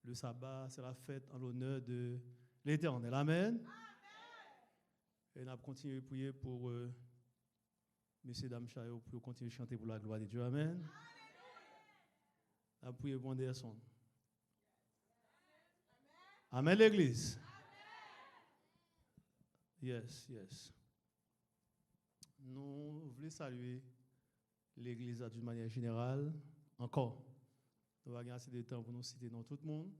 Le sabbat, c'est la fête en l'honneur de l'Éternel. Amen. Et on a continué à prier pour messieurs, dames, Chayo, pour continuer à chanter pour la gloire de Dieu. Amen. On a prié pour Anderson. Amen, l'église. Yes, yes. Nous voulons saluer l'église d'une manière générale. Encore. Nous avons assez de temps pour nous citer dans tout le monde.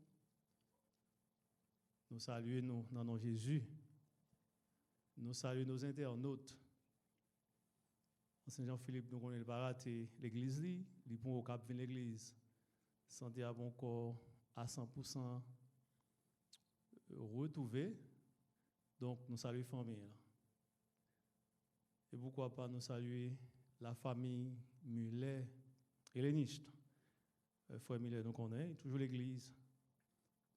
Nous saluons nous dans nom Jésus. Nous saluons nos internautes. Saint Jean-Philippe, nous connaissons pas raté l'église, il pour au cap venir l'église. Santé à bon corps à 100% retrouvé. Donc nous saluons la famille. Et pourquoi pas nous saluer la famille Muller helléniste. Frère Miller nous connaît, toujours l'église.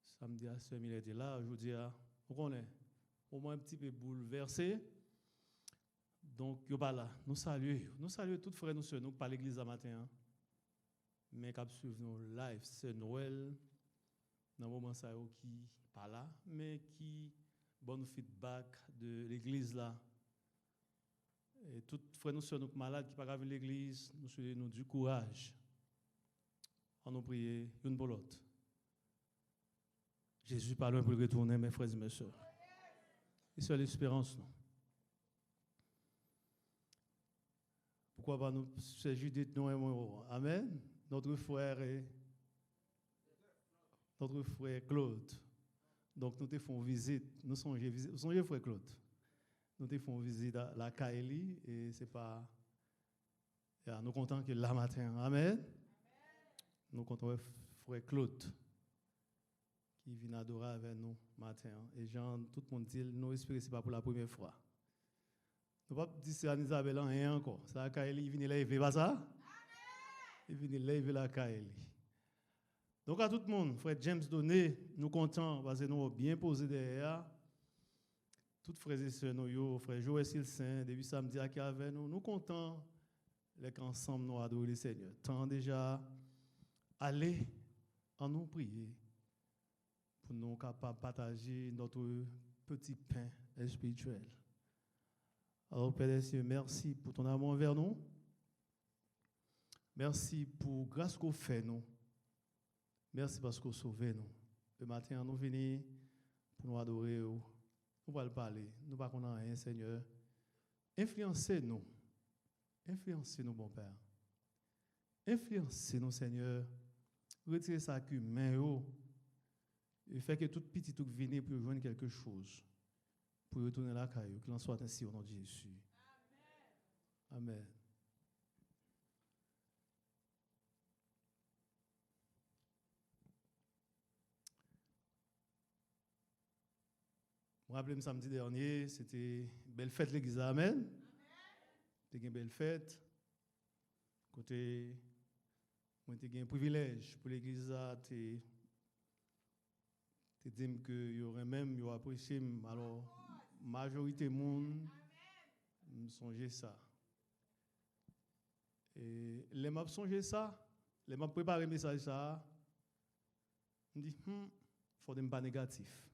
Samedi à Sœur Miller était là, aujourd'hui nous connaît. Au moins un petit peu bouleversé. Donc, yo pas là. Nous saluons tous frères, nous sœurs, nous pas l'église à matin. Hein. Mais qui suivent nos lives, c'est Noël, dans le moment ça qui pas là, mais qui bon feedback de l'église là. Et tous frères, nous sœurs, nous malades qui pas venir l'église, nous souhaitons nous du courage. On nous prie une pour l'autre. Jésus parle pour retourner, mes frères et mes sœurs. Et c'est l'espérance, non? Pourquoi pas nous, c'est Judith, nous aimons. Amen. Notre frère Claude. Donc nous te faisons visite. Nous songeons frère Claude. Nous te faisons visite à la Kaeli et c'est pas. Nous sommes contents que là matin. Amen. Nous comptons frère Claude qui vient adorer avec nous matin. Et Jean, tout le monde dit, nous espérons que ce n'est pas pour la première fois. Nous ne pouvons pas dire c'est Anne-Isabelle rien encore. C'est la Kaeli, il vient lever, pas ça? Il vient lever la Kaeli. Donc à tout le monde, frère James Donné, nous comptons parce que nous avons bien posé derrière. Toutes frères et sœurs, nous, frère Joël Silsain, depuis samedi qui avec nous, nous comptons les qu'ensemble nous adorer le Seigneur. Tant déjà, aller en nous prier pour nous capables de partager notre petit pain spirituel. Alors, Père des cieux, merci pour ton amour envers nous. Merci pour la grâce qu'on fait nous. Merci parce que vous sauvez nous. Le matin, nous venons pour nous adorer. Nous allons parler. Nous ne parlons pas rien, Seigneur. Influencez-nous. Influencez-nous, bon Père. Influencez-nous, Seigneur. Retirez ça qui main et fait que tout petit tout vienne pour joindre quelque chose. Pour retourner la caillou. Qu'il en soit ainsi au nom de Jésus. Amen. Amen. Je me rappelle samedi dernier, c'était une belle fête l'église. Amen. C'était une belle fête. Côté, moi, j'ai un privilège pour l'église à te dire que y aurait même, y aurait apprécié, alors, majorité monde, me songer ça. Et les m'a songé ça, les m'a préparé message ça, me dit, faut pas négatif.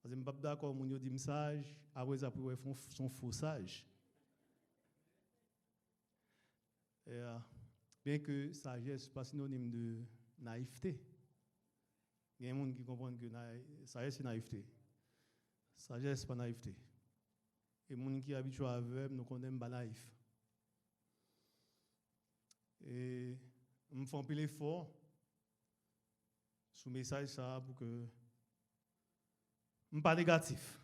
Parce que je ne suis pas d'accord, mon dit message, après ça, pour son faux sage. Et, bien que sagesse n'est pas synonyme de naïveté. Il y a des gens qui comprennent que sagesse c'est naïveté. Sagesse n'est pas naïveté. Et les gens qui sont habitués à verbe, nous connaissons pas naïf. Et je me fais un peu l'effort sur le message ça pour que je ne pas négatif.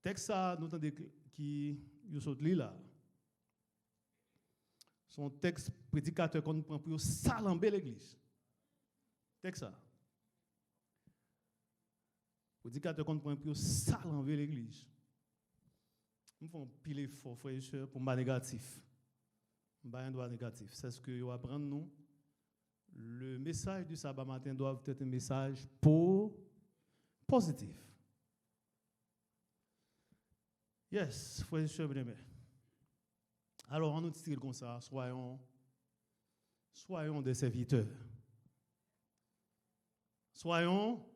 Texte ça, nous entendons qui nous saute là. Son texte prédicateur qu'on prend pour salamber l'église. Texte ça. Prédicateur qu'on prend pour salamber l'église. Nous faisons pile fort, frères et sœurs, pour ne pas négatif. Un droit négatif. C'est ce que nous apprenons, nous. Le message du sabbat matin doit être un message positif. Yes, frères et sœurs, bien-aimés. Alors, on nous dit comme ça, soyons des serviteurs. Soyons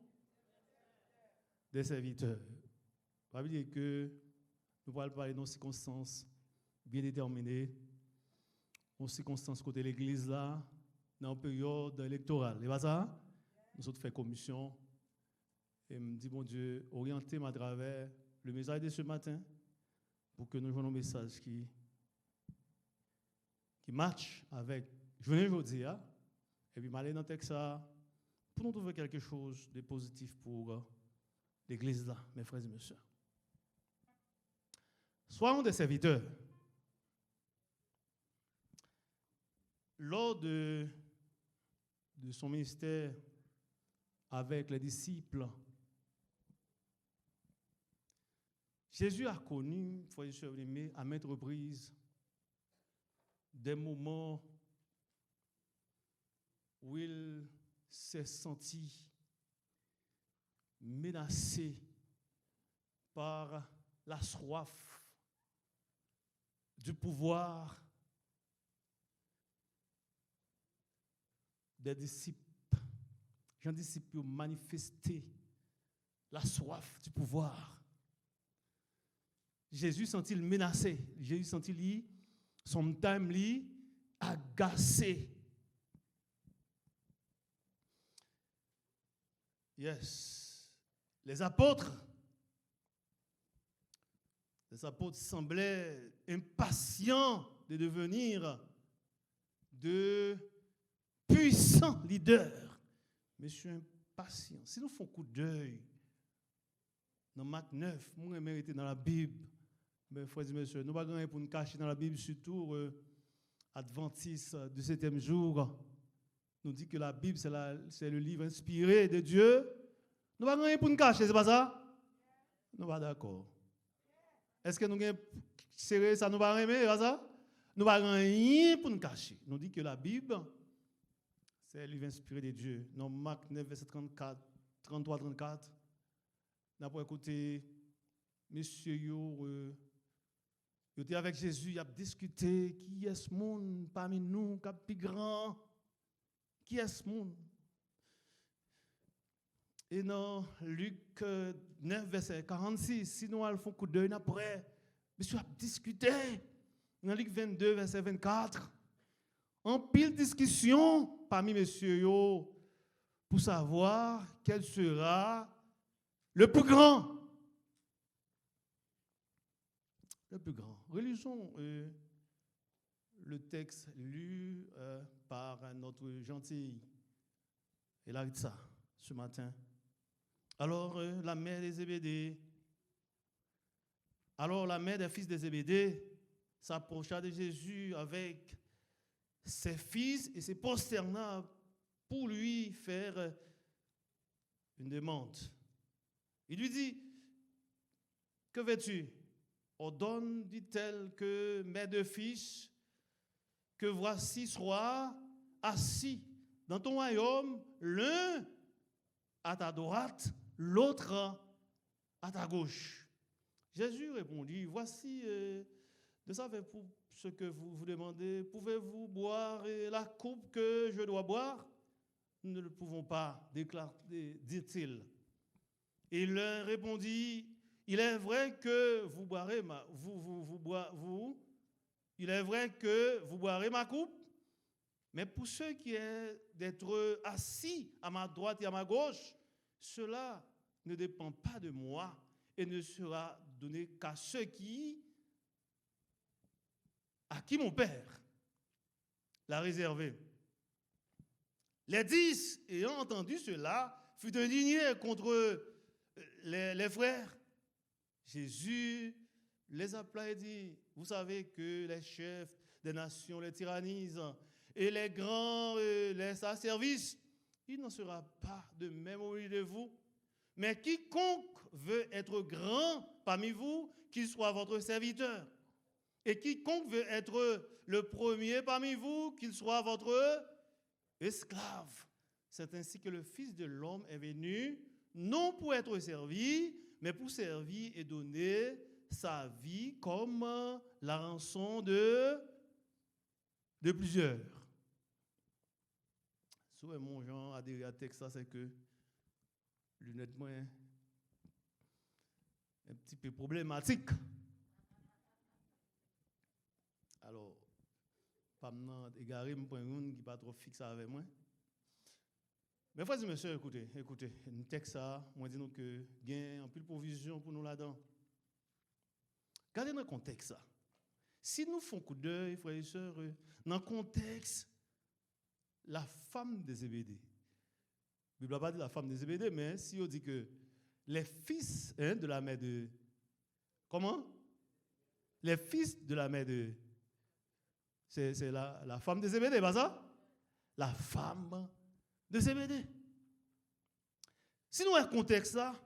des serviteurs. Ça veut dire que nous allons parler de circonstances bien déterminées, de circonstances côté l'église là, dans une période électorale. Et pas ça? Nous autres faisons commission. Et me dit, bon Dieu, orientez-moi à travers le message de ce matin pour que nous jouions un message qui match avec journée aujourd'hui, et puis m'aller dans le texte pour nous trouver quelque chose de positif pour l'église là, mes frères et mes sœurs. Soyons des serviteurs. Lors de son ministère avec les disciples, Jésus a connu, frères et sœurs aimés, à maintes reprises, des moments où il s'est senti menacé par la soif du pouvoir des disciples. Jean disciples ont manifesté la soif du pouvoir. Jésus sentit menacé. Jésus sentit son time agacé. Yes. Les apôtres semblaient impatients de devenir de puissants leaders. Mais je suis impatient. Si nous faisons un coup d'œil dans Marc 9, nous mérité dans la Bible, mes frères et messieurs, nous ne pouvons pas pour nous cacher dans la Bible, surtout Adventistes du 7e jour. Nous dit que la Bible, c'est le livre inspiré de Dieu. Nous ne pouvons pas pour nous cacher, c'est pas ça? Nous ne sommes pas d'accord. Est-ce que nous avons serré ça, nous ne pouvons pas aimer, c'est pas ça? Nous ne pouvons rien pour nous cacher. Nous dit que la Bible, c'est le livre inspiré de Dieu. Dans Marc 9, verset 33-34, nous avons écouté monsieur il était avec Jésus, il a discuté qui est ce monde parmi nous, qui est plus grand, qui est ce monde. Et dans Luc 9, verset 46, si nous allons faire un coup d'œil après, monsieur a discuté. Dans Luc 22, verset 24, en pile discussion parmi messieurs pour savoir quel sera le plus grand. Le plus grand. Relisons le texte lu par notre gentille Elaritza ce matin. Alors, la mère des Zébédée, alors la mère des fils des Zébédée s'approcha de Jésus avec ses fils et se prosterna pour lui faire une demande. Il lui dit, que veux-tu? Ordonne, dit-elle, que mes deux fils, que voici soient assis dans ton royaume, l'un à ta droite, l'autre à ta gauche. Jésus répondit, voici, de ça fait pour ce que vous demandez, pouvez-vous boire la coupe que je dois boire? Nous ne le pouvons pas, dit-il. Et l'un répondit, il est vrai que vous boirez il est vrai que vous boirez ma coupe, mais pour ceux qui est d'être assis à ma droite et à ma gauche, cela ne dépend pas de moi et ne sera donné qu'à ceux à qui mon Père l'a réservé. Les 10, ayant entendu cela, furent indignés contre les frères. Jésus les appela et dit, vous savez que les chefs des nations les tyrannisent et les grands laissent à service. Il n'en sera pas de même au milieu de vous. Mais quiconque veut être grand parmi vous, qu'il soit votre serviteur. Et quiconque veut être le premier parmi vous, qu'il soit votre esclave. C'est ainsi que le Fils de l'homme est venu, non pour être servi, mais pour servir et donner sa vie comme la rançon de plusieurs. Souvent, mon genre adhéré à texte, c'est que lunettes moi un petit peu problématique. Alors, pas maintenant égaré, me prendre une qui pas trop fixe avec moi. Mais frères et messieurs, écoutez, un texte ça, moi dis nous que gain en pile provision pour nous là-dedans. Regardez dans le contexte ça. Si nous faisons coup d'œil, frères et sœurs, dans le contexte, la femme de Zébédée. La Bible n'a pas dit la femme de Zébédée, mais si on dit que les fils de la mère de... Comment? Les fils de la mère de... C'est la femme de Zébédée, pas ça? La femme de Zébédée. Si nous avons un contexte là,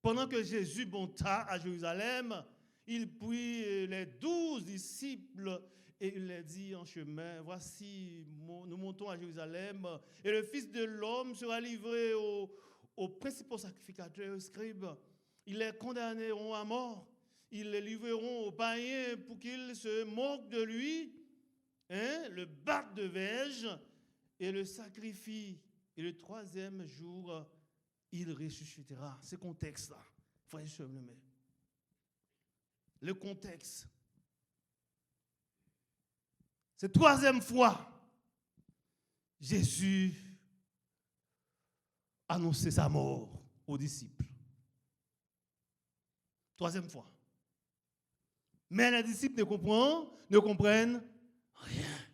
pendant que Jésus monta à Jérusalem, il prit les 12 disciples et il leur dit en chemin, voici, nous montons à Jérusalem et le Fils de l'homme sera livré aux principaux sacrificateurs, aux scribes. Ils les condamneront à mort. Ils les livreront aux païens pour qu'ils se moquent de lui, le battent de verge et le sacrifient. Et le troisième jour, il ressuscitera. C'est le contexte là. Frère et sœurs, le contexte. C'est la troisième fois Jésus annonçait sa mort aux disciples. Troisième fois. Mais les disciples ne comprennent rien.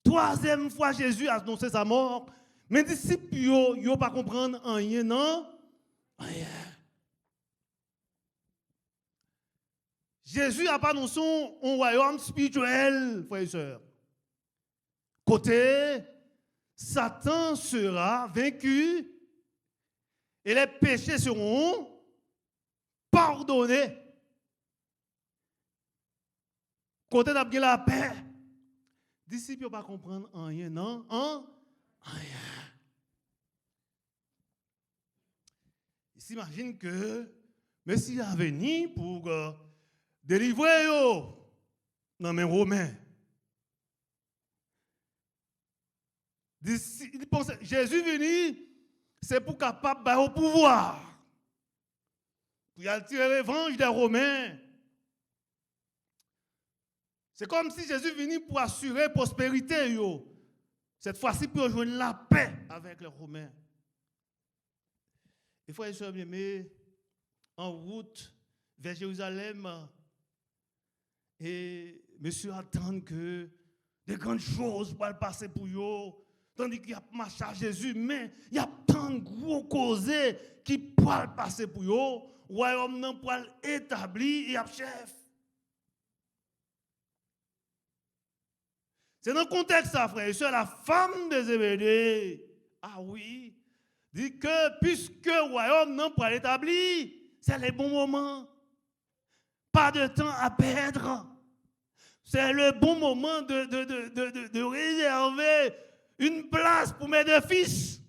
Troisième fois Jésus a annoncé sa mort, mais les disciples ne pas comprendre rien, non? Rien. Jésus n'a pas annoncé un royaume spirituel, frères et sœurs. Côté, Satan sera vaincu et les péchés seront pardonnés. Côté d'après la paix, les disciples ne pas comprendre rien, non? Rien. Ils s'imaginent que Messie a venu pour délivrer dans mes Romains. Ils pensent Jésus venu, c'est pour capable de au pouvoir. Pour y tirer revanche des Romains. C'est comme si Jésus venu pour assurer prospérité. Cette fois-ci, pour rejoindre la paix avec les Romains. Et frères et sœurs bien-aimés, en route vers Jérusalem, et monsieur attend que des grandes choses vont passer pour eux, tandis qu'il y a marché à Jésus, mais il y a tant de gros causes qui peuvent passer pour eux, le royaume non peut établir et a chef. C'est dans le contexte, ça, frère et soeur, la femme de Zébédée, ah oui, dit que puisque le royaume non peut l'établir, c'est le bon moment. Pas de temps à perdre. C'est le bon moment de réserver une place pour mes deux fils.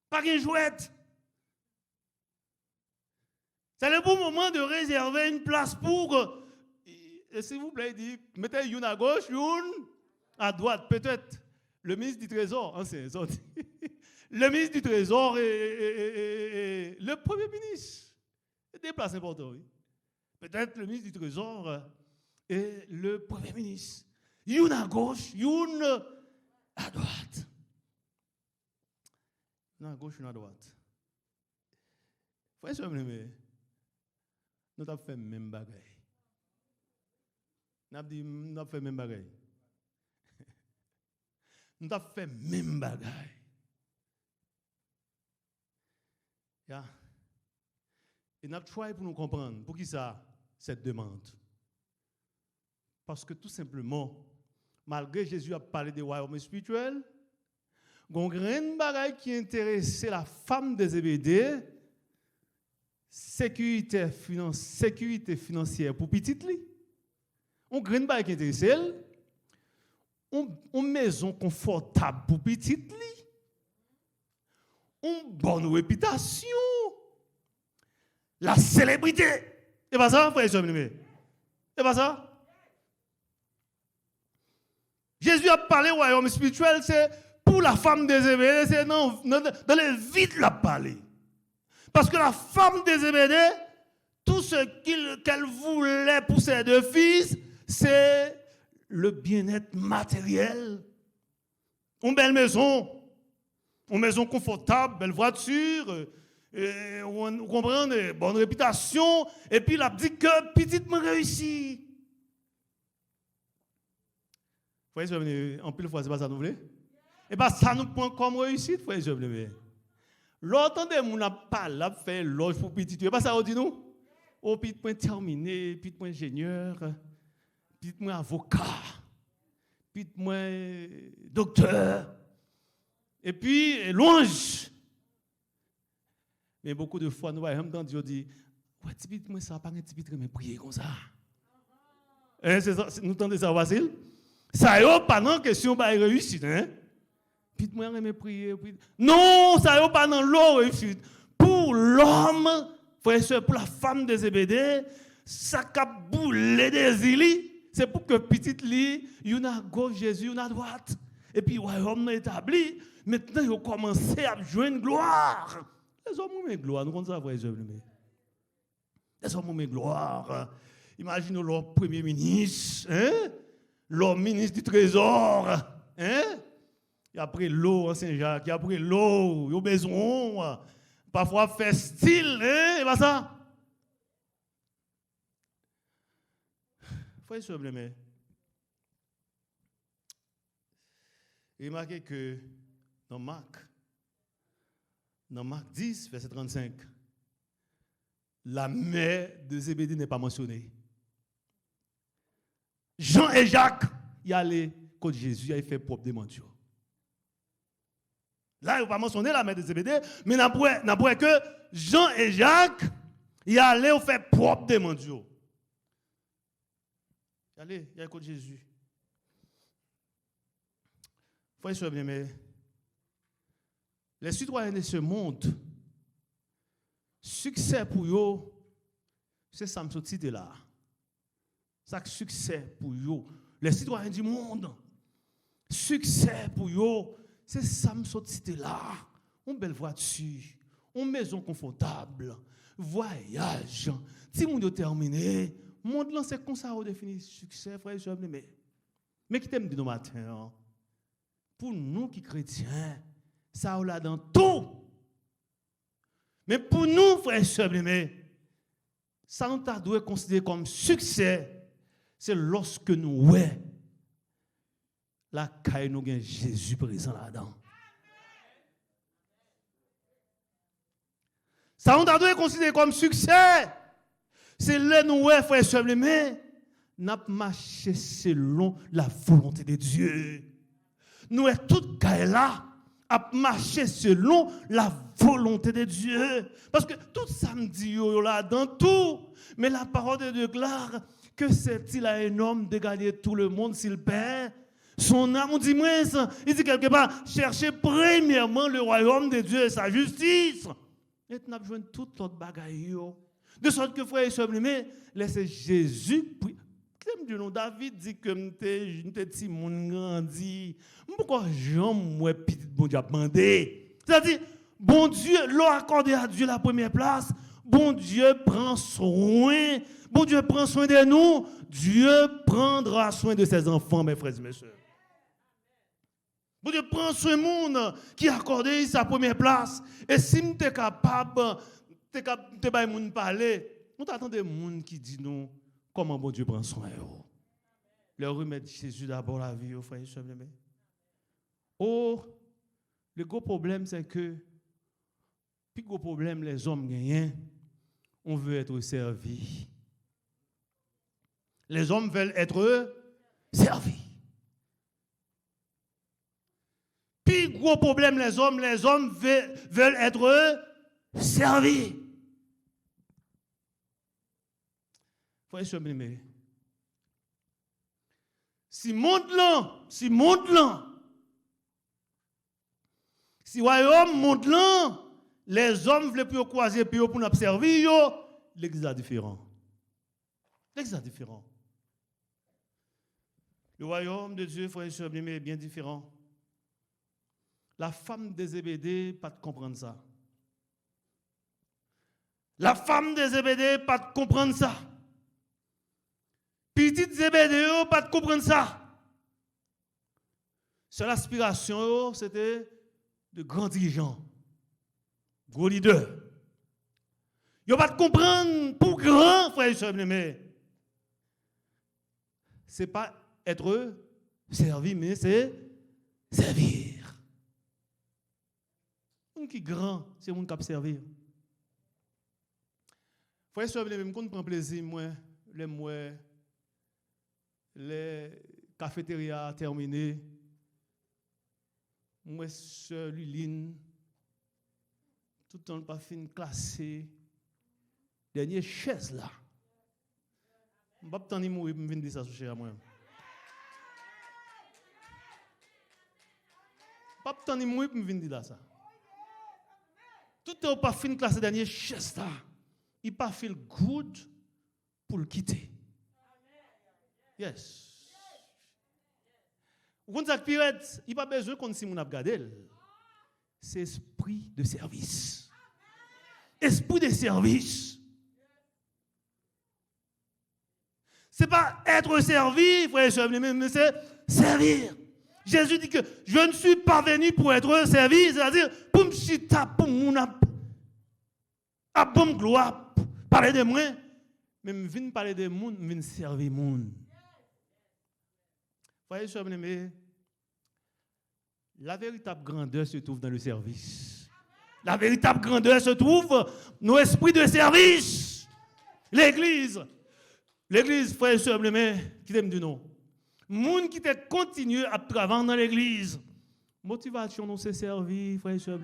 Pas qu'une jouette. C'est le bon moment de réserver une place pour... Et s'il vous plaît, dit, mettez une à gauche, une à droite. Peut-être le ministre du Trésor, le ministre du Trésor et le Premier ministre. Des places importantes, oui. Peut-être le ministre du Trésor et le Premier ministre. Une à gauche, une à droite. Une à gauche, une à droite. Frère, nous avons fait le même bagaille. Nous avons fait le même bagaille. Nous avons fait le même bagaille. Yeah. Et nous avons choisi pour nous comprendre. Pour qui ça, cette demande? Parce que tout simplement, malgré Jésus a parlé des royaumes spirituels, il y a une bagaille qui intéressait la femme de Zébédée, sécurité financière pour petite li. On graine bagaille qui intéressait elle, une maison confortable pour petite li, une bonne réputation, la célébrité. Et pas ça, frère et sœurs bien-aimés. Et pas ça. Jésus a parlé au royaume spirituel, c'est pour la femme de Zébédée, c'est dans les vides l'a parlé. Parce que la femme de Zébédée, tout ce qu'elle voulait pour ses deux fils, c'est le bien-être matériel. Une belle maison, une maison confortable, belle voiture, on comprend, bonne réputation, et puis la dit que petite me réussit. Vous voyez, en pile fois, c'est pas ça nous voulons. Et bien, ça nous prend comme réussite, frère et bien. L'autre de mon n'a pas là fait loge pour petit. Et pas ça on dit nous. Au petit point terminé, petit point ingénieur, petit point avocat, petit point docteur. Et puis louange. Mais beaucoup de fois nous voyons dans Dieu dit ouais, petit point ça pas un petit peu mais prier comme ça. C'est ça, nous entendez ça facile? Ça y est pas non question ba réussite hein. Puis moi aimer prier non, ça y est pas dans l'eau réussite. Pour l'homme, frère soeur, pour la femme de Zébédée, ça a boulé des îles, c'est pour que petite lit, il y a à gauche Jésus, il y a à droite. Et puis le royaume est établi, maintenant il a commencé à joindre gloire. Les hommes ont gloire, nous connaissons ça frère soeur. Les hommes ont gloire. Imaginez leur premier ministre, hein? Leur ministre du Trésor, hein? Il a pris l'eau en Saint-Jacques, il a pris l'eau, il a besoin, parfois fait style, hein? Et pas ça. Frère et sœurs, mais remarquez que dans Marc 10, verset 35, la mère de Zébédée n'est pas mentionnée. Jean et Jacques, y allaient contre Jésus, il fait propre démentir. Là, il ne va pas mentionner la mère de Zébédée, mais n'a pas que Jean et Jacques, y allaient faire propre démentir. Y allaient contre Jésus. Frère et sœurs bien-aimés, les citoyens de ce monde, succès pour eux, c'est ça me sortit de là. Ça succès pour eux. Les citoyens du monde, succès pour eux, c'est ça me sortit de là. Une belle voiture, une maison confortable, voyage. Si mon Dieu terminé, monde là c'est comme ça on définit succès, frère et sœurs. Mais qui t'aime dire nos matin, pour nous qui chrétiens, ça on l'a dans tout. Mais pour nous, frères et sœurs, ça nous doit considérer comme succès. C'est lorsque nous ouais la caille nous gagne Jésus présent là-dedans. Ça nous doit considérer comme succès. C'est là nous ouais frères et sœurs, n'a marché selon la volonté de Dieu. Nous est toute caille là à marcher selon la volonté de Dieu. Parce que tout samedi là dans tout, mais la parole de Dieu déclare que c'est-il à un homme de gagner tout le monde s'il perd son âme? On dit moins, il dit quelque part, cherchez premièrement le royaume de Dieu et sa justice. Et nous avons besoin de toute l'autre bagaille. De sorte que, frère et sœurs, laissez Jésus. David dit que nous petit monde grandi. Pourquoi moi petit bon Dieu a demandé? C'est-à-dire, bon Dieu, l'a accordé à Dieu la première place. Bon Dieu prend soin. Bon Dieu prend soin de nous. Dieu prendra soin de ses enfants, mes frères et mes sœurs. Bon Dieu prend soin de monde qui a accordé sa première place. Et si nous sommes capables de parler, nous attendons des gens qui disent nous comment bon Dieu prend soin de nous. Leur remettre Jésus d'abord la vie, aux frères et sœurs. Oh, le gros problème, c'est que, puis gros problème, les hommes gagnent. on veut être servi. Les hommes veulent être servis. Puis, gros problème, les hommes veulent être servis. Frère, je bien. Si royaume monte là, les hommes veulent plus croiser puis pour nous servir, l'église est différent. L'église est différent. Le royaume de Dieu, frère et sœurs, est bien différent. La femme des Zébédée, pas de comprendre ça. La femme des Zébédée, pas de comprendre ça. Petite Zébédée, pas de comprendre ça. Seule aspiration, c'était de grands dirigeants, gros leaders. Ils n'ont pas de comprendre pour grand, frère et sœurs, mais ce n'est pas être servi, mais c'est servir. Un qui est grand, c'est un qui peut servir. Frère et sœurs, même quand on prend plaisir, les cafétérias terminées, moi, sœur Luline, tout le temps pas fin classé, dernière chaise là. Je ne vais pas attendre de mourir pour me dire ça sur moi. Pas attendre de mourir pour me dire ça. Tout le temps pas fin classé dernière chaise là. Il pas feel good pour le quitter. Yes. Vous comprenez ça, il n'y a pas besoin qu'on si mon a regardé. C'est esprit de service. Esprit de service. Ce n'est pas être servi, frère et sœurs, mais c'est servir. Jésus dit que je ne suis pas venu pour être servi, c'est-à-dire pour me chita, pour mon à bonne gloire, parler de moi, mais je viens parler de monde, je viens servir monde. Frère et sœurs, la véritable grandeur se trouve dans le service. La véritable grandeur se trouve dans nos esprits de service. L'église, frère et sœurs, qui t'aime du nom. Moun qui te continue à travailler dans l'église. Motivation, nous c'est servir, frère et sœurs,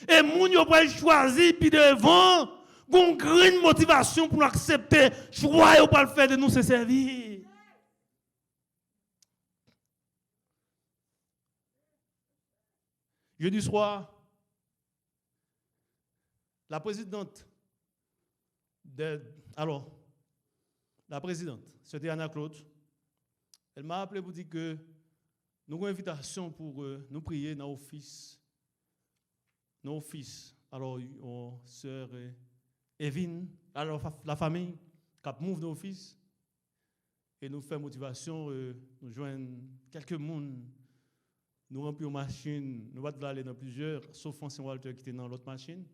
et moun yo pas choisi puis devant, gon grande motivation pour nous accepter, choix ou pas le faire de nous c'est servir. Jeudi soir, la présidente, c'était Anna Claude, elle m'a appelé pour dire que nous avons une invitation pour nous prier dans l'office. Nos fils, alors, sœur Evine, alors la famille, qui a mouvé nos fils, et nous fait motivation, nous joignons quelques monde. Nous remplissons une machine, nous allons aller dans plusieurs, sauf Francine Walter qui était dans l'autre machine.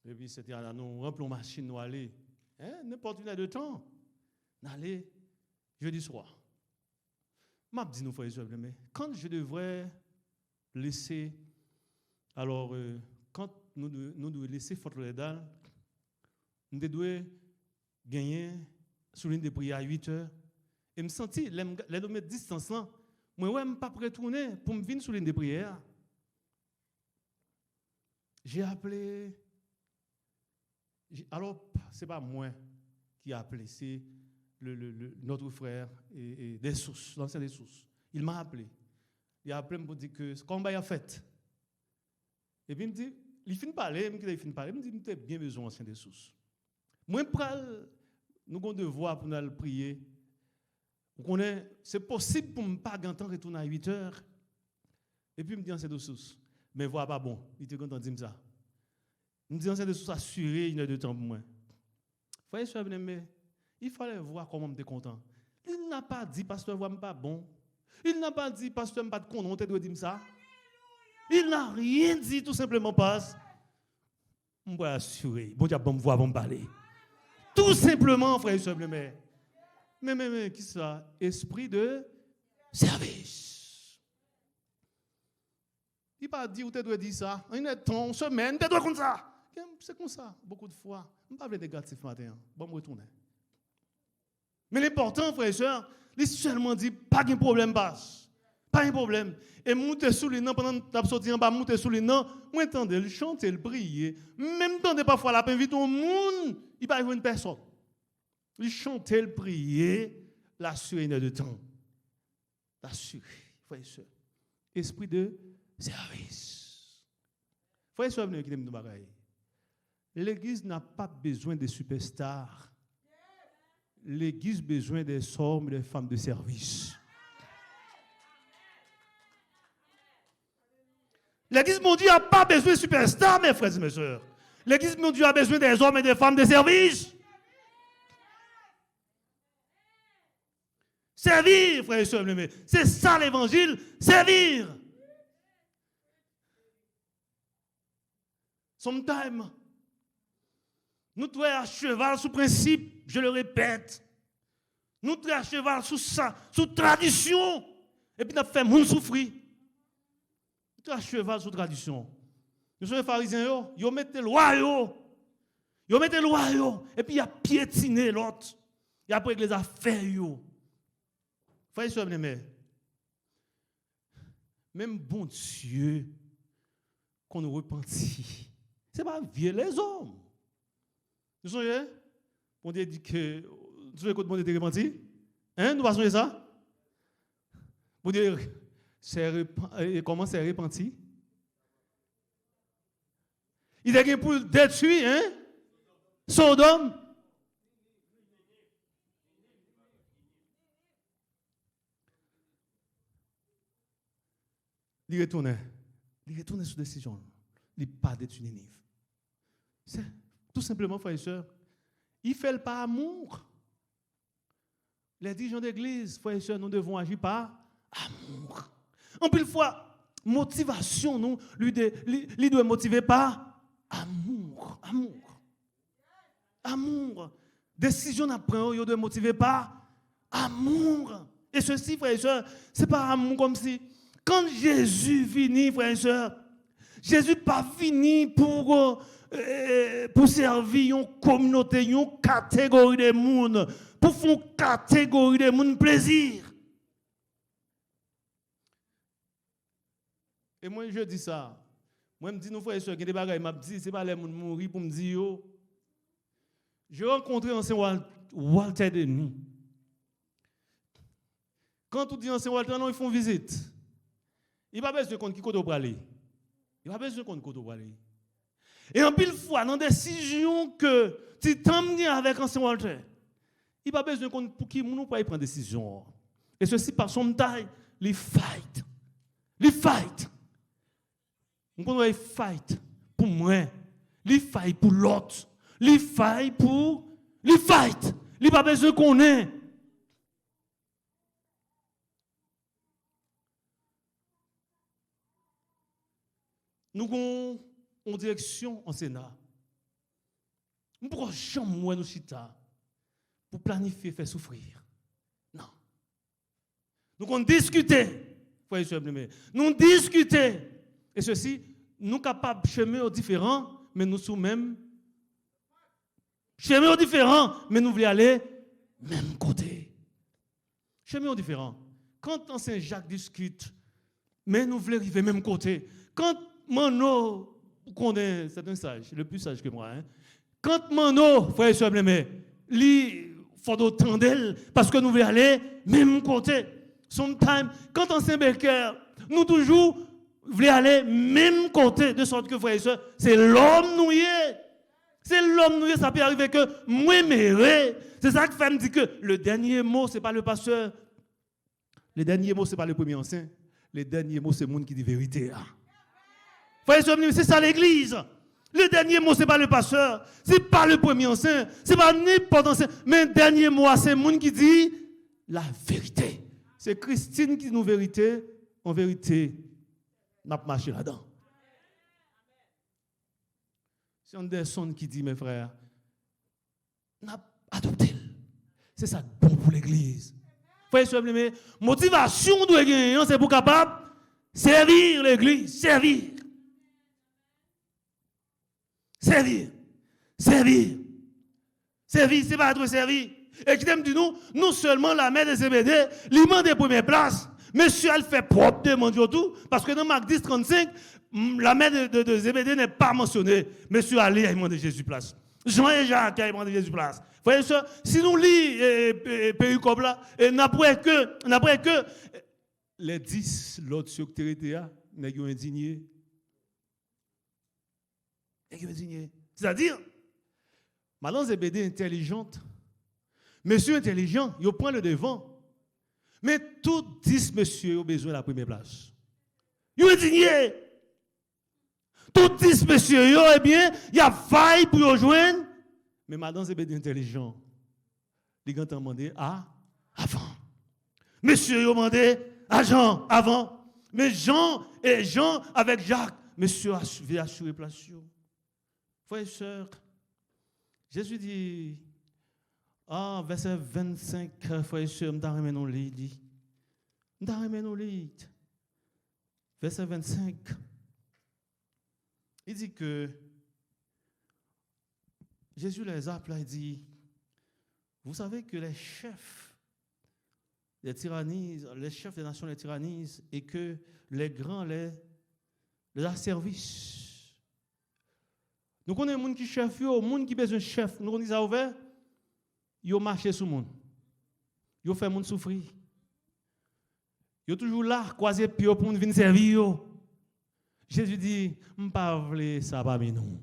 Et puis c'était là, nous remplissons une machine, nous allons, n'importe une heure de temps, nous allons jeudi soir. Je dis nous, frères et sœurs, mais quand je devrais laisser, alors quand nous devons laisser Fort Lauderdale, nous devons gagner sur l'une des prières à 8 heures, et me sentir, les deux mètres de distance là, moi, je ne suis pas prêt à retourner pour me venir sur l'une des prières. J'ai appelé. Alors, ce n'est pas moi qui ai appelé, c'est notre frère et des sources, l'ancien des sources. Il m'a appelé. Il a appelé pour dire que ce combat a fait. Et puis il me dit, il finit de parler, il me dit, tu as bien besoin d'ancien des sources. Moi, nous avons devoir pour nous prier. C'est possible pour ne pas retourner à 8 heures. Et puis il me dit, ancien des sources, mais voilà pas bon. Il était content de dire ça. Il me dit, ancien des sources, assurer une heure de temps pour moi. Frère et sœurs, il fallait voir comment je suis content. Il n'a pas dit, pasteur, voilà pas bon. Il n'a pas dit, pasteur, je ne suis pas content, on te dire ça. Il n'a rien dit, tout simplement passe. Je vais assurer. Bon Dieu, bon me voir, bon me parler. Tout simplement, frère et sœurs, mais, qui ça? Esprit de service. Il n'a pas dit où tu dois dire ça. Une semaine, tu dois comme ça. c'est comme ça, beaucoup de fois. Je ne vais pas négatif matin. Bon, je retourne. Mais l'important, frères et sœurs, il seulement dit, pas de problème, passe. Pas de problème. Et monter sous les noms, pendant que tu as sorti en bas, monter sous les noms, moi, entendez, le chanter, le prier. Même temps, parfois, la peine, invite au monde, il va y avoir une personne. Il chanter, le prier, l'assurer une heure de temps. L'assurer, frères et sœurs. Esprit de service. Frères et sœurs, venez qui nous bagaille. L'Église n'a pas besoin de superstars. L'Église a besoin des hommes et des femmes de service. L'Église, mon Dieu, n'a pas besoin de superstars, mes frères et mes sœurs. L'Église, mon Dieu, a besoin des hommes et des femmes de service. Servir, frères et sœurs, c'est ça l'évangile, servir. Sometimes, nous sommes à cheval sous principe, je le répète. Nous sommes à cheval sous ça, sous tradition. Et puis nous fait moun souffrir. Nous sommes à cheval sous tradition. Nous sommes les pharisiens, ils mettent les lois, ils mettent les lois, et puis ils piétinent l'autre. Et après les affaires. Frères et sœurs, même bon Dieu, qu'on nous repentit, ce n'est pas vieux les hommes. Vous savez, on dit que, vous savez quand on dit repenti? Hein, nous passons ça? Vous dites, comment c'est repenti? Il a pour détruire, hein? Sodome. Il retourne sur décision. Il n'a pas détruit Ninive. C'est tout simplement, frères et sœurs, il fait le pas amour. Les dirigeants d'église, frères et sœurs, nous devons agir par amour. En plus de fois, motivation, nous, lui doit motiver par amour. Amour. Décision d'après, il doit motiver par amour. Et ceci, frères et sœurs, c'est pas amour comme si, quand Jésus vient, frères et sœurs, Jésus pas fini pour servir une communauté, une catégorie de monde, pour faire une catégorie de monde plaisir. Et moi, je dis ça. Moi, je me dis, nos frères et sœurs, qui des bagages, je dis, c'est pas les gens mourir pour me dire, yo. J'ai rencontré l'ancien Walter Denis. Quand on dit ancien Walter, non, ils font visite. Il n'y a pas besoin de compte qui côté pour aller. Il n'y a pas besoin de compte côté pour aller. Et en pile fois, dans des décisions que tu t'emmenes avec ancien Walter, il n'y a pas besoin de compte pour qui nous pas prendre décision. Et ceci par son taille, les fight. Les fight. On peut fight pour moi, les fight pour l'autre, les fight pour les fight. Il n'y a pas besoin qu'on ait. Nous avons en direction en Sénat. Nous ne pouvons jamais nous chita pour planifier, faire souffrir. Non. Nous avons discuté. Nous discuter. Et ceci, nous sommes capables de chemin différents, mais nous sommes même. Chemin différents, mais nous voulons aller même côté. Chemin différents. Quand Saint Jacques discute, mais nous voulons arriver même côté. Quand Mano, vous connaissez, c'est un sage, le plus sage que moi. Hein? Quand Mano, frère et sœur, il faut autant d'elle parce que nous voulons aller même côté. Sometimes, quand on Saint-Becker, nous toujours voulons aller même côté, de sorte que, frère et sœur, c'est l'homme nous y est. C'est l'homme nous y est, ça peut arriver que moi m'aimer. C'est ça que fait me dire que le dernier mot, ce n'est pas le pasteur. Le dernier mot, ce n'est pas le premier ancien. Le dernier mot, c'est le monde qui dit vérité. Hein? C'est ça l'église. Le dernier mot, ce n'est pas le pasteur, ce n'est pas le premier ancien, ce n'est pas n'importe ancien. Mais le dernier mot, c'est le monde qui dit la vérité. C'est Christine qui dit nous vérité. En vérité, n'a pas marché là-dedans. C'est Anderson qui dit, mes frères, n'a adopté. C'est ça bon pour l'église. Frères et sœurs, mais motivation de gagner, c'est pour capable servir l'église, servir. Servir. Servir. Servir, c'est pas être servi. Et qui t'aime dit nous, non seulement la mère de CBD, lui demande des premières places, monsieur, elle fait propre demande tout, parce que dans Marc 10, 35, la mère de CBD n'est pas mentionnée. Monsieur, allez, il demande Jésus place. Jean et Jacques, il demande Jésus place. Vous voyez ça? Si nous lisons pays comme là, et n'après que les 10 l'autre secrétaires, ils sont indignés. C'est-à-dire, madame CBD intelligente, monsieur intelligent, il prend le devant. Mais tous 10 messieurs ont besoin de la première place. Ils sont indignés. Tous 10 messieurs, eh bien, il y a faille pour les joindre. Mais madame CBD intelligent, ils ont demandé à avant. Monsieur, ils ont demandé à Jean avant. Mais Jean avec Jacques, monsieur a assuré place. Frères et sœurs, Jésus dit, verset 25, frères et sœurs, nous lit. Verset 25, il dit que Jésus les appelle, il dit, vous savez que les chefs les tyrannisent, les chefs des nations les tyrannisent, et que les grands les asservissent. Nous connaissons les gens qui chef, les gens qui besoin de chef. Nous connaissons ça ouvert. Ils ont marché sur le monde. Ils ont fait le monde souffrir. Ils sont toujours là, croisés pour venir servir. Jésus dit, je ne veux pas ça parmi nous.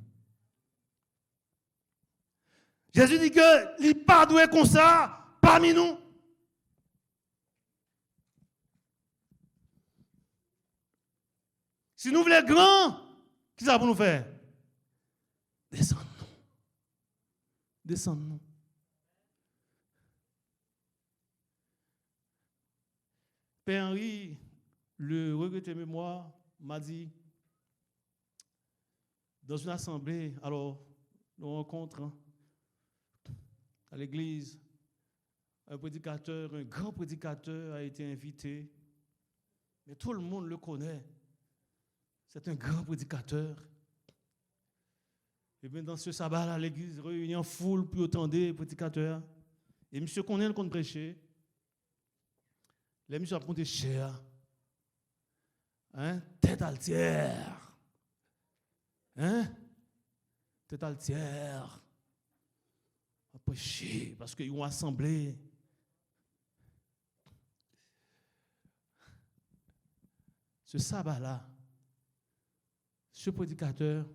Jésus dit que il n'est pas doué comme ça parmi nous. Si nous voulons grand, qu'est-ce que ça va nous faire? Descends-nous. Père Henri, le regretté mémoire, m'a dit, dans une assemblée, alors, nous rencontrons à l'église, un grand prédicateur a été invité, mais tout le monde le connaît. C'est un grand prédicateur. Et bien dans ce sabbat-là, l'église réunit en foule pour entendre les prédicateurs. Et monsieur connaît le compte prêcher. Les monsieur a compté cher. Tête altière. Tête altière. A prêcher parce qu'ils ont assemblé. Ce sabbat-là, ce prédicateur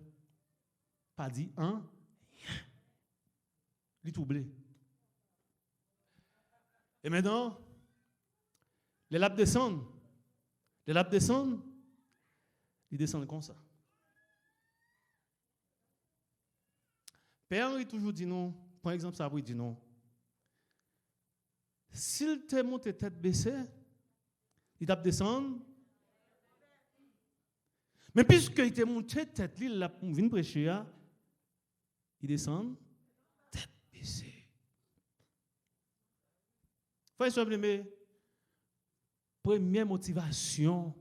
pas dit un, il est troublé. Et maintenant, les lapes descendent. Ils descendent comme ça. Père Henri toujours dit non, par exemple, ça, il dit non. S'il te monte tête baissée, il tape descendre. Mais puisqu'il te monté tête, il a venu prêcher, il descend, tête baissée. Frère, s'il vous plaît, première motivation,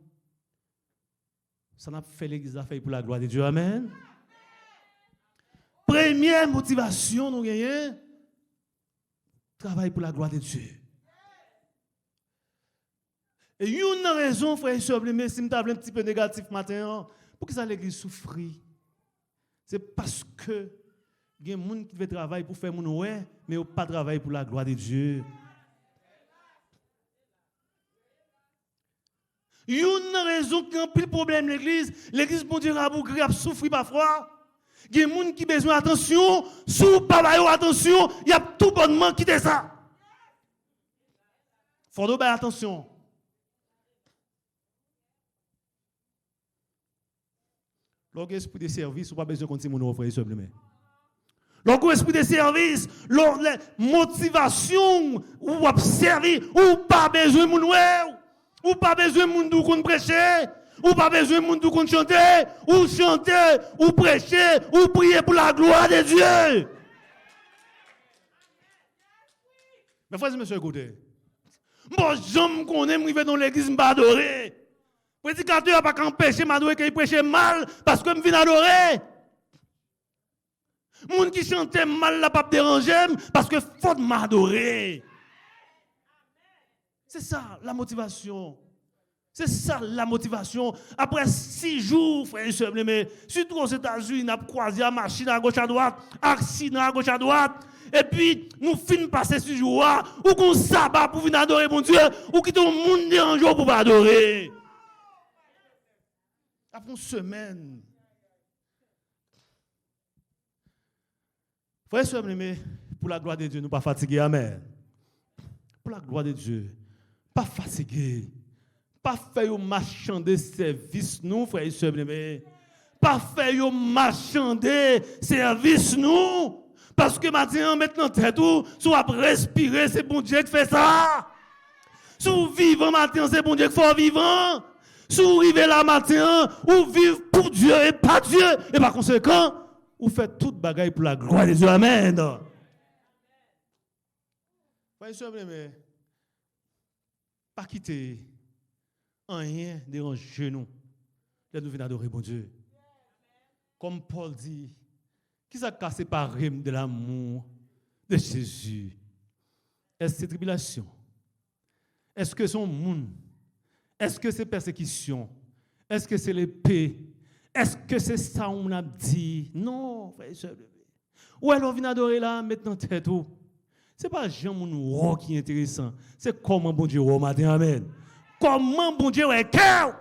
ça n'a fait l'église à faire pour la gloire de Dieu. Amen. Première motivation, nous gagnons, travail pour la gloire de Dieu. Et une raison, frère, si vous si je un petit peu négatif matin, pour que ça l'église souffre, c'est parce que il y a des gens qui veulent travailler pour faire mon ouais, mais ils pas travailler pour la gloire de Dieu. Il y a une raison qui a un plus problème l'église bon Dieu a souffrir parfois. Il y a des gens qui ont besoin d'attention, sous pas attention, il y a tout bonnement qui est ça. Il faut faire attention. Lorsque l'esprit de service, on n'a pas besoin de continuer mon offre, simplement. Lorsque l'esprit de service, la motivation, ou observer, ou pas besoin de mon ou pas besoin de mon qu'on prêcher, ou pas besoin de mon qu'on chanter, ou prêcher, ou prier pour la gloire de Dieu. Mais frères et messieurs, écoutez. Moi, j'aime qu'on aime arriver dans l'église, je vais adorer. Le prédicateur n'a pas qu'empêcher m'adorer qu'il prêche mal parce que je viens adorer. Moun qui chantait mal la pas déranger parce que faut m'adorer. C'est ça la motivation. C'est ça la motivation. Après 6 jours, frère et soeur, mais surtout aux États-Unis, on a croisé la machine à gauche à droite, accident à gauche à droite. Et puis, nous finissons passer ce jour-là, ou qu'on sabbat pour venir adorer mon Dieu, ou qui tout le monde dérange pour pas adorer. Après une semaine. Frère et soeur, mais pour la gloire de Dieu, nous ne pas fatigués. Amen. Pour la gloire de Dieu, pas fatigués. Pas faire un marchander service nous, frères et sœurs, mais pas faire un marchander service nous. Parce que maintenant, tête tout, si vous respirer, c'est bon Dieu qui fait ça. Si vous vivez matin, c'est bon Dieu qui fait vivant. Si vous vivez là matin, vous vivez pour Dieu et pas Dieu. Et par conséquent, vous faites toute bagaille pour la gloire de Dieu. Amen. Frères et sœurs, mais pas quitter. Rien dérange nous. Là, nous venons adorer mon Dieu. Comme Paul dit, qui s'est cassé par rime de l'amour de Jésus? Est-ce que c'est tribulation? Est-ce que c'est monde? Est-ce que c'est persécution? Est-ce que c'est l'épée? Est-ce que c'est ça qu'on a dit? Non, frère et sœur. Ou alors on vient adorer là, maintenant tête tout. Ce n'est pas Jean mon qui est intéressant. C'est comment bon Dieu au matin, amen. Comment bon Dieu est cœur?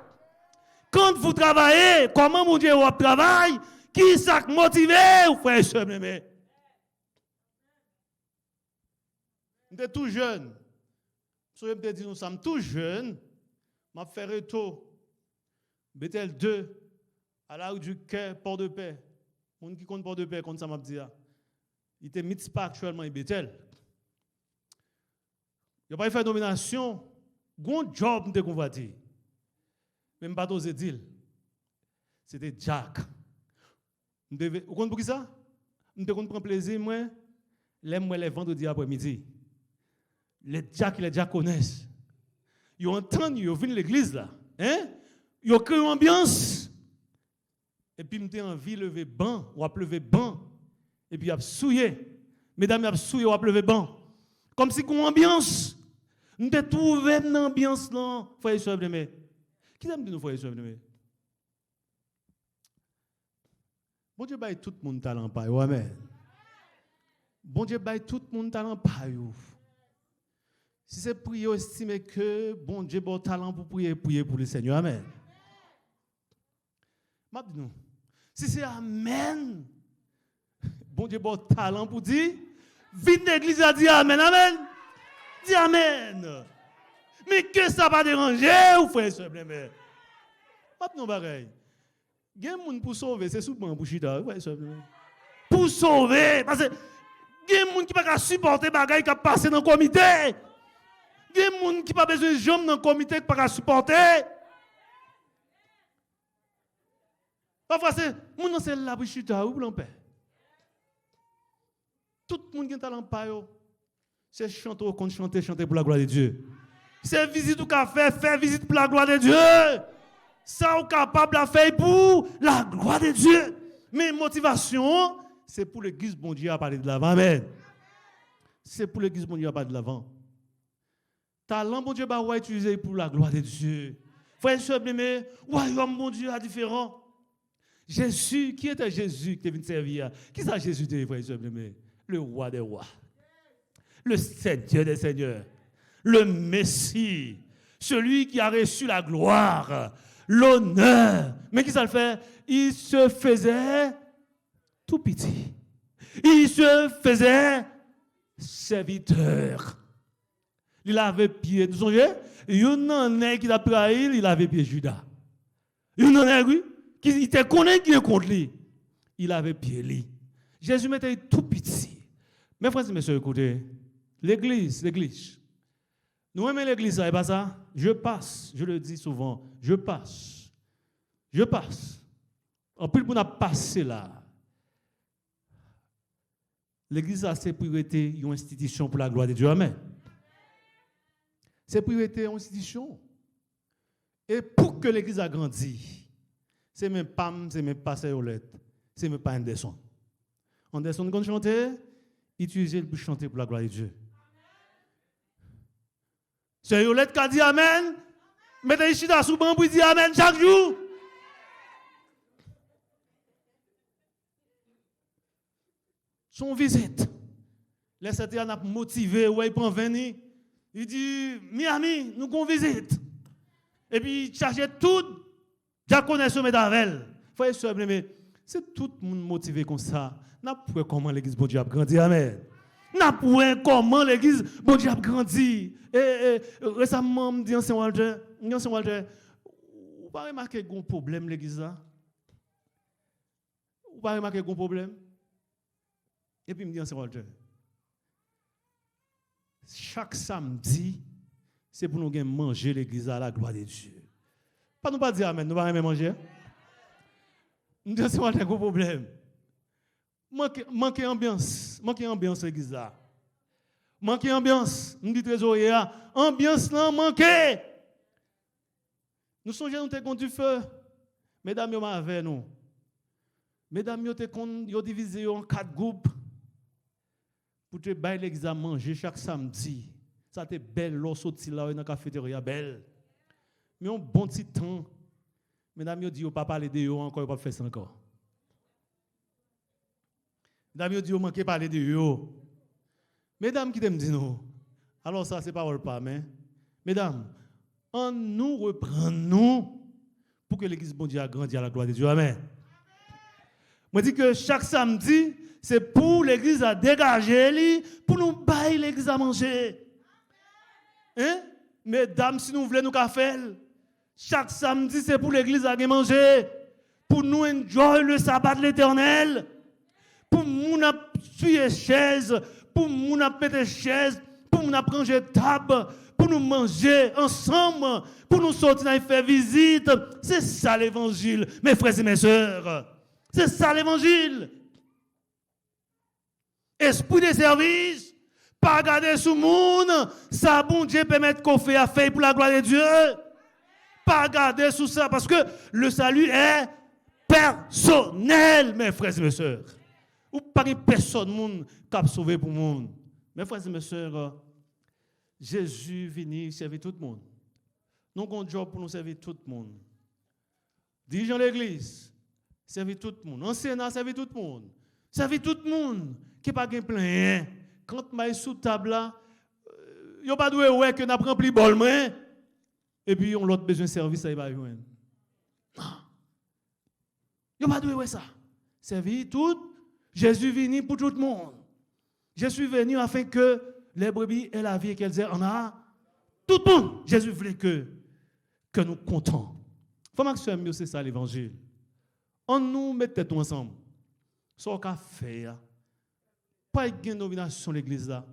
Quand vous travaillez, comment bon Dieu travaille? Qui s'est motivé, frère et sœur? Nous sommes tout jeunes. Je me dit nous sommes tout jeunes. Je fait retour. Bethel 2, à la rue du Quai, Port-de-Paix. Les gens qui comptent Port-de-Paix, comme ça m'a dit. Il était Mitzpah actuellement, il Bethel. Il n'a pas fait nomination. Bon job, nous avons dit. Même pas osé dire. C'était Jack. Vous comprenez pour qui ça? Nous devons prendre plaisir, moi, les vendredis après-midi. Les Jack, les Jack connaissent. Ils entendent, ils viennent à l'église là. Hein? Ils créent une ambiance. Et puis, nous avons envie de lever banc, ou à lever banc. Et puis, ils ont souillé. Mesdames, ils ont souillé, ou à lever banc. Comme si une ambiance. Nous avons trouvé une ambiance là, frères et sœurs bien-aimés. Qui aime nous, frères et sœurs bien-aimés? Bon Dieu baille tout le monde talent pa yo, amen. Bon Dieu baille tout le monde talent pa yo. Si c'est prier, estimer que bon Dieu bon talent pour prier pour le Seigneur, amen. M'a dit nous. Si c'est amen, bon Dieu bon talent pour dire, vite l'église a dit amen, amen. Dis amen. Mais que ça va déranger, ou frère et sœur, mais pas de bagaille. Il y a des gens pour sauver, c'est souvent pour chita, frère et sœur. Pour sauver, parce que il y a des gens qui ne peuvent pas supporter les bagailles qui passent dans le comité. Il y a des gens qui n'ont pas besoin de jambes dans le comité qui ne peuvent pas supporter. Parfois, c'est les gens là pour chita, ou pour l'empêcher. Tout le monde qui est talent pas yo. C'est chanter au compte, chanter pour la gloire de Dieu. C'est visite ou qu'a faire visite pour la gloire de Dieu. Ça ou capable de faire pour la gloire de Dieu. Mais motivation, c'est pour l'église bon Dieu à parler de l'avant. Amen. C'est pour l'église bon Dieu à parler de l'avant. Talent bon Dieu va utiliser pour la gloire de Dieu. Frère et sœur bien-aimés, royaume bon Dieu est différent. Jésus, qui était Jésus qui est venu servir? Qui ça Jésus était, frère et sœur bien-aimés? Le roi des rois. Le Seigneur des seigneurs, le Messie, celui qui a reçu la gloire, l'honneur. Mais qui ça le fait? Il se faisait tout petit. Il se faisait serviteur. Il avait pied. Vous songez? Il y en a qui a trahi, il avait pied Judas. Il y en a qui était connu qui est contre lui. Il avait pied lui. Jésus était tout petit. Mes frères et messieurs, écoutez. L'église. Nous aimons l'église, ça n'est pas ça? Je passe, je le dis souvent, je passe. En plus, pour nous passer là. L'église a ses priorités, une institution pour la gloire de Dieu. Amen. Ses priorités, une institution. Et pour que l'église a grandi, c'est même pas Pasteur Olette, c'est même pas Anderson. Anderson qu'on chanter, utilisez le pour chanter pour la gloire de Dieu. C'est Yolette qui a dit Amen. Mettez ici dans sous banc pour dire Amen chaque jour. Son visite. Les satans a motivé, ouais, il prend venir. Il dit Miami, nous avons visite. Et puis il charge tout. Je connais ce médavel. Frère et sœur, mais c'est tout le monde motivé comme ça. N'a pas comment l'église bon Dieu a grandi. Amen. N'a pas comment l'église bon Dieu a grandi. Et récemment, me dit ancien Walter, vous pas remarquer qu'il y a un problème l'église là? Vous pas remarquer qu'il y a un problème? Et puis me dit ancien Walter, chaque samedi, c'est pour nous manger l'église à la gloire de Dieu. Pas nous pas dire amen, nous pas même manger. Nous disons c'est un gros problème. Manquer ambiance l'église là. Manquer ambiance, nous dit trésorier, ambiance là manqué. Nous songeons nous contre du feu. Mesdames yo avec nous. Mesdames yo divisé en 4 groupes pour te bailler l'église à manger chaque samedi. Ça te belle l'eau sorti là dans la cafétéria belle. Mais un bon petit temps. Mesdames yo dit pas parler de yo encore pas faire ça encore. Mesdames yo dit manquer parler de yo. Mesdames qui t'aiment dire non. Alors ça c'est parole pas mais mesdames, on nous reprend nous pour que l'église bon Dieu a grandi à la gloire de Dieu. Amen. Moi dis que chaque samedi c'est pour l'église à dégager pour nous bailler l'église à manger. Hein? Mesdames, si nous voulons nous faire, chaque samedi, c'est pour l'église à manger, pour nous enjoy le sabbat de l'éternel, pour nous suivre chaise, pour nous mettre chaise, pour nous ranger table, pour nous manger ensemble, pour nous sortir et faire visite. C'est ça l'évangile, mes frères et mes sœurs. C'est ça l'évangile. Esprit de service. Pas regarder sous le monde, ça bon Dieu permet qu'on fait affaire pour la gloire de Dieu. Pas regarder sous ça parce que le salut est personnel, mes frères et mes sœurs. Ou pas personne monde qui a sauvé pour le monde. Mes frères et mes sœurs, Jésus venu servir tout le monde. Nous avons un job pour nous servir tout le monde. Dirigeant l'église, servir tout le monde. Enseignant, servir tout le monde. Servir tout le monde qui n'a pas de plein. Quand je suis sous table là, il n'y a pas de ouais que n'a pas rempli bol et puis on l'autre besoin de service ça va joindre. Non. Il n'y a pas de ouais ça. Servir tout, Jésus est venu pour tout le monde. Je suis venu afin que les brebis aient la vie et qu'elles aient en a tout le monde. Jésus voulait que nous comptons. Faut que c'est ça l'évangile. On nous met tête ensemble. Ce qu'on fait pas de nomination l'église là.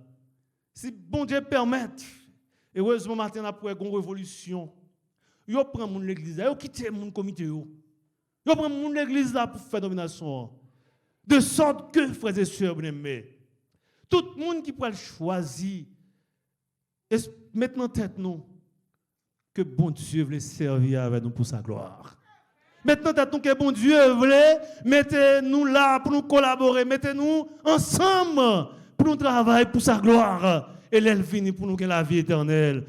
Si bon Dieu permet, heureusement matin après une révolution, yo prend mon l'église là, yo quitte mon comité yo. Yo prend mon l'église là pour faire nomination. De sorte que frères et sœurs bien-aimés, tout le monde qui pourra choisir et mettre en tête nous que bon Dieu veut servir avec nous pour sa gloire. Maintenant, que bon Dieu voulait, mettez-nous là pour nous collaborer, mettez-nous ensemble pour nous travailler pour sa gloire. Et l'elle finit pour nous gagner la vie éternelle.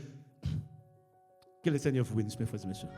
Que le Seigneur vous bénisse, mes frères et mes sœurs.